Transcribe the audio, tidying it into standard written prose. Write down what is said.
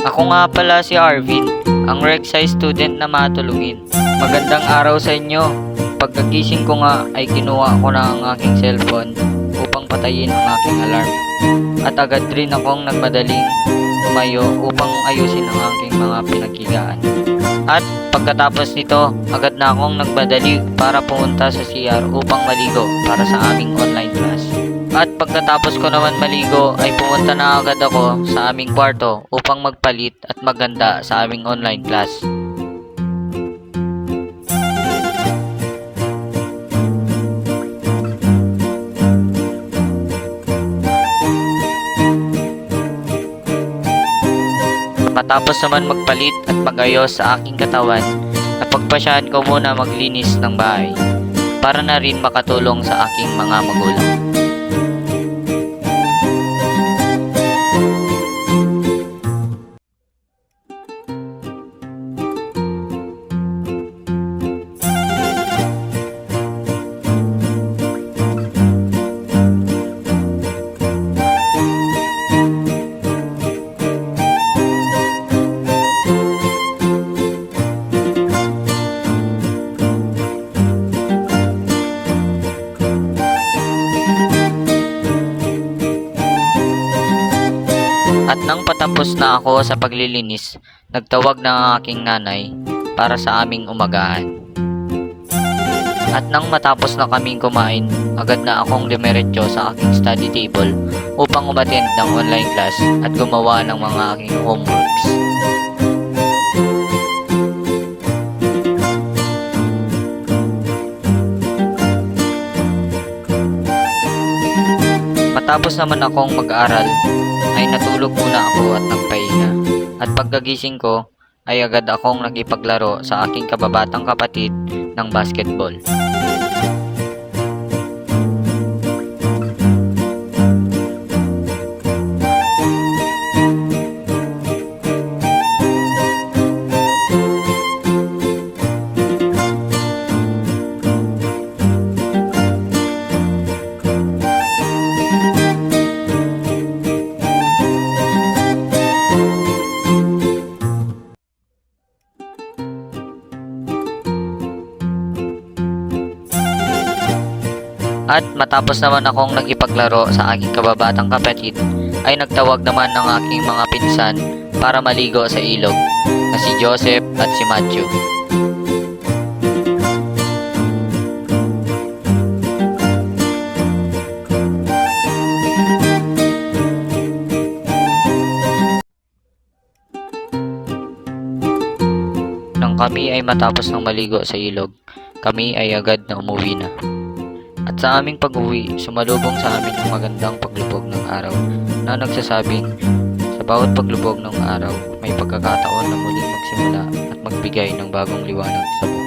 Ako nga pala si Arvin, ang Rek'Sai student na matulungin. Magandang araw sa inyo. Pagkagising ko nga ay kinuha ko na ang aking cellphone upang patayin ang aking alarm. At agad rin akong nagmadaling tumayo upang ayusin ang aking mga pinaghigaan. At pagkatapos nito, agad na akong nagmadali para pumunta sa CR upang maligo para sa aming online class. At pagkatapos ko naman maligo ay pumunta na agad ako sa aming kwarto upang magpalit at maganda sa aming online class. Matapos naman magpalit at magayos sa aking katawan, napagpasyahan ko muna maglinis ng bahay para na rin makatulong sa aking mga magulang. At nang patapos na ako sa paglilinis, nagtawag na ang aking nanay para sa aming umagahan. At nang matapos na kaming kumain, agad na akong dumiretso sa aking study table upang umattend ng online class at gumawa ng mga aking homeworks. Matapos naman akong mag-aral, ay natulog muna ako at nagpahinga. At pagkagising ko, ay agad akong nakipaglaro sa aking kababatang kapatid ng basketball. At matapos naman akong nakipaglaro sa aking kababatang kapatid, ay nagtawag naman ng aking mga pinsan para maligo sa ilog na si Joseph at si Matthew. Nang kami ay matapos ng maligo sa ilog, kami ay agad na umuwi na. At sa aming pag-uwi, sumalubong sa amin ang magandang paglubog ng araw na nagsasabing, sa bawat paglubog ng araw, may pagkakataon na muling magsimula at magbigay ng bagong liwanag sa buhay.